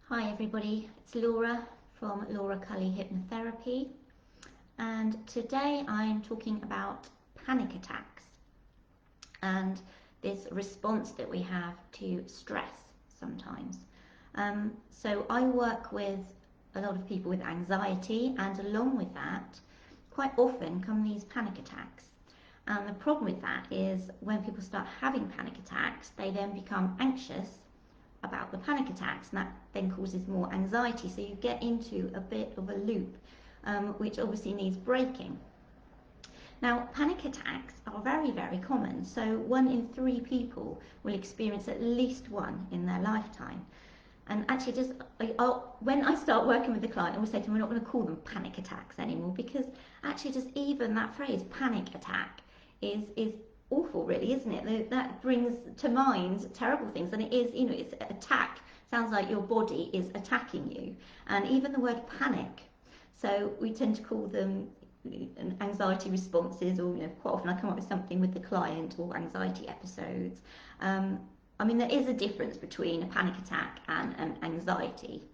Hi everybody, it's Laura from Laura Cully Hypnotherapy, and today I'm talking about panic attacks and this response that we have to stress sometimes. So I work with a lot of people with anxiety, and along with that quite often come these panic attacks. And the problem with that is when people start having panic attacks, they then become anxious about the panic attacks, and that then causes more anxiety. So you get into a bit of a loop, which obviously needs breaking. Now, panic attacks are very, very common. So 1 in 3 people will experience at least one in their lifetime. And actually, when I start working with the client, I always say to them, we're not going to call them panic attacks anymore, because actually just even that phrase, panic attack, is awful, really, isn't it? That brings to mind terrible things, and it is, it's attack. Sounds like your body is attacking you, and even the word panic. So we tend to call them anxiety responses, or quite often I come up with something with the client, or anxiety episodes. I mean, there is a difference between a panic attack and an anxiety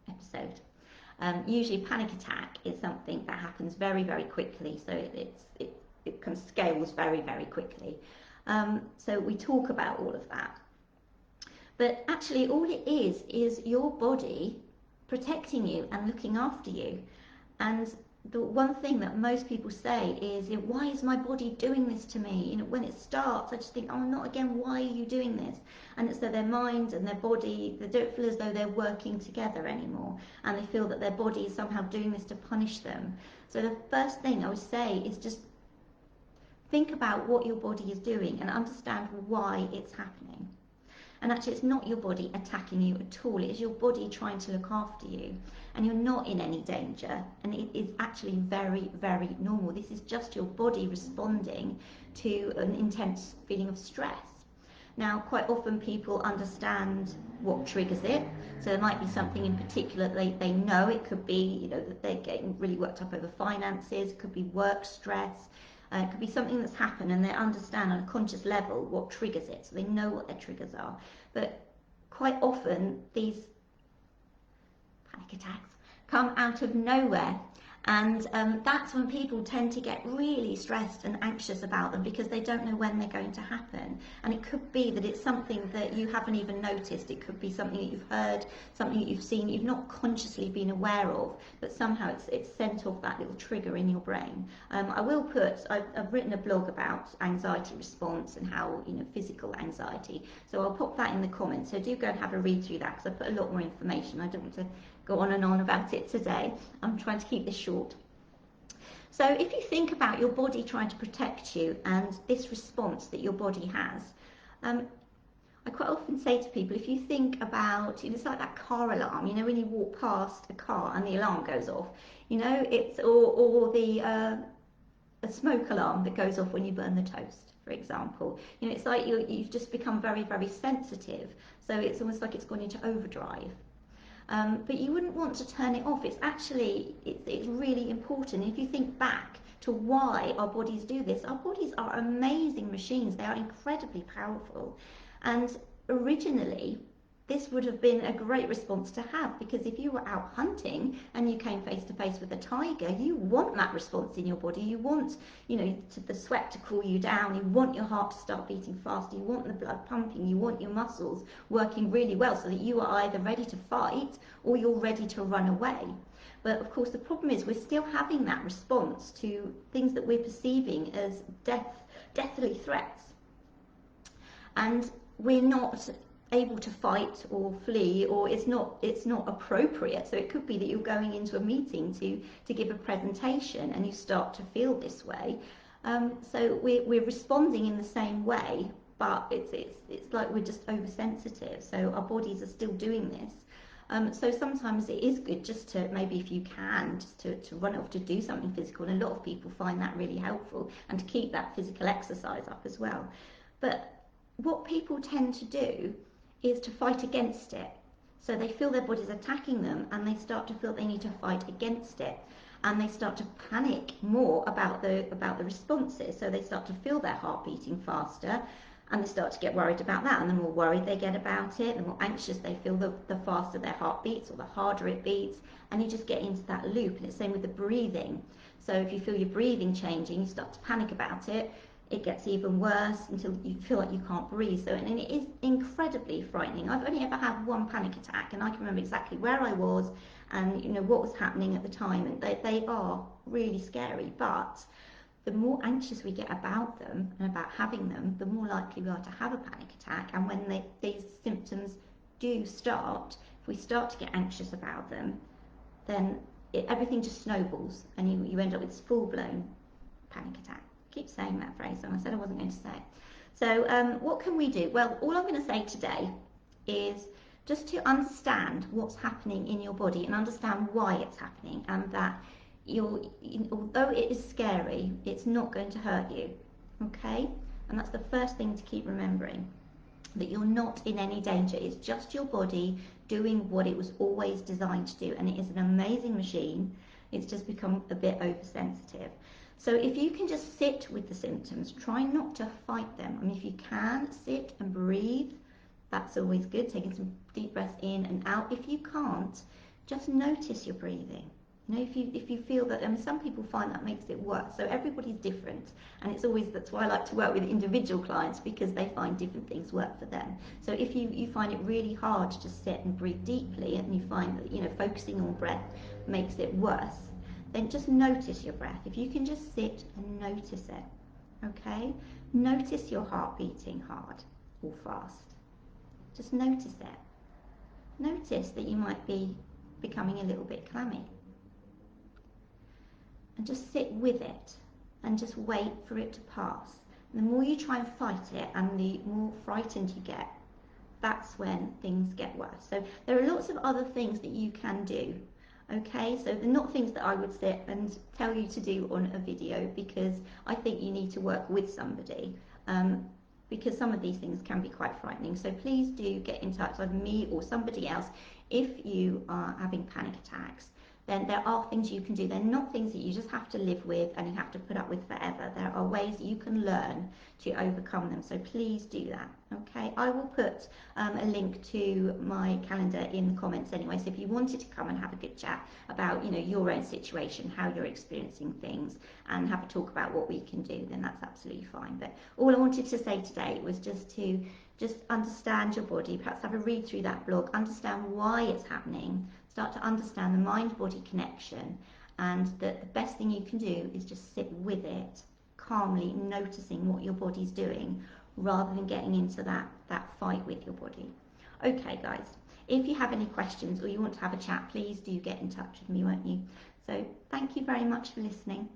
episode. Usually, a panic attack is something that happens very, very quickly, so it kind of scales very, very quickly. So we talk about all of that. But actually, all it is your body protecting you and looking after you. And the one thing that most people say is, why is my body doing this to me? When it starts, I just think, oh, not again, why are you doing this? And it's that their mind and their body, they don't feel as though they're working together anymore, and they feel that their body is somehow doing this to punish them. So the first thing I would say is just think about what your body is doing and understand why it's happening. And actually, it's not your body attacking you at all. It is your body trying to look after you. And you're not in any danger. And it is actually very, very normal. This is just your body responding to an intense feeling of stress. Now, quite often people understand what triggers it. So there might be something in particular that they know. It could be, that they're getting really worked up over finances. It could be work stress. It could be something that's happened, and they understand on a conscious level what triggers it, so they know what their triggers are. But quite often these panic attacks come out of nowhere, and that's when people tend to get really stressed and anxious about them, because they don't know when they're going to happen. And it could be that it's something that you haven't even noticed. It could be something that you've heard, something that you've seen, you've not consciously been aware of, but somehow it's sent off that little trigger in your brain. I've written a blog about anxiety response and how, physical anxiety. So I'll pop that in the comments. So do go and have a read through that, because I put a lot more information. I don't want to go on and on about it today. I'm trying to keep this short. So if you think about your body trying to protect you and this response that your body has, I quite often say to people, if you think about, it's like that car alarm, when you walk past a car and the alarm goes off, it's or the a smoke alarm that goes off when you burn the toast, for example. It's like you've just become very, very sensitive. So it's almost like it's gone into overdrive. But you wouldn't want to turn it off. It's really important. If you think back to why our bodies do this, our bodies are amazing machines. They are incredibly powerful. And originally, this would have been a great response to have, because if you were out hunting and you came face to face with a tiger, you want that response in your body. You want, the sweat to cool you down. You want your heart to start beating faster. You want the blood pumping. You want your muscles working really well, so that you are either ready to fight or you're ready to run away. But of course, the problem is we're still having that response to things that we're perceiving as deathly threats. And we're not able to fight or flee, or it's not appropriate. So it could be that you're going into a meeting to give a presentation and you start to feel this way. So we're responding in the same way, but it's like we're just oversensitive. So our bodies are still doing this. So sometimes it is good just to, maybe if you can, just to run off to do something physical. And a lot of people find that really helpful, and to keep that physical exercise up as well. But what people tend to do is to fight against it. So they feel their body's attacking them, and they start to feel they need to fight against it, and they start to panic more about the responses. So they start to feel their heart beating faster, And they start to get worried about that, and the more worried they get about it, the more anxious they feel, the faster their heart beats or the harder it beats, and you just get into that loop. And it's the same with the breathing. So if you feel your breathing changing, you start to panic about it, it gets even worse until you feel like you can't breathe. So, and it is incredibly frightening. I've only ever had one panic attack, and I can remember exactly where I was and what was happening at the time, and they are really scary. But the more anxious we get about them and about having them, the more likely we are to have a panic attack. And when these symptoms do start, if we start to get anxious about them, then everything just snowballs, and you end up with this full-blown panic attack. I keep saying that phrase, and I said I wasn't going to say it. So what can we do? Well, all I'm going to say today is just to understand what's happening in your body and understand why it's happening, and that although it is scary, it's not going to hurt you, okay? And that's the first thing to keep remembering, that you're not in any danger. It's just your body doing what it was always designed to do, and it is an amazing machine. It's just become a bit oversensitive. So if you can just sit with the symptoms, try not to fight them. I mean, if you can, sit and breathe. That's always good, taking some deep breaths in and out. If you can't, just notice your breathing. If you feel that, some people find that makes it worse. So everybody's different, and that's why I like to work with individual clients, because they find different things work for them. So if you find it really hard to just sit and breathe deeply, and you find that focusing on breath makes it worse, then just notice your breath. If you can just sit and notice it, okay? Notice your heart beating hard or fast. Just notice it. Notice that you might be becoming a little bit clammy. And just sit with it and just wait for it to pass. And the more you try and fight it and the more frightened you get, that's when things get worse. So there are lots of other things that you can do, okay? So they're not things that I would sit and tell you to do on a video, because I think you need to work with somebody, because some of these things can be quite frightening. So please do get in touch with me or somebody else if you are having panic attacks. Then there are things you can do. They're not things that you just have to live with and you have to put up with forever. There are ways you can learn to overcome them. So please do that, okay? I will put a link to my calendar in the comments anyway. So if you wanted to come and have a good chat about, your own situation, how you're experiencing things, and have a talk about what we can do, then that's absolutely fine. But all I wanted to say today was just to understand your body, perhaps have a read through that blog, understand why it's happening, start to understand the mind-body connection, and that the best thing you can do is just sit with it, calmly noticing what your body's doing, rather than getting into that fight with your body. Okay, guys, if you have any questions or you want to have a chat, please do get in touch with me, won't you? So thank you very much for listening.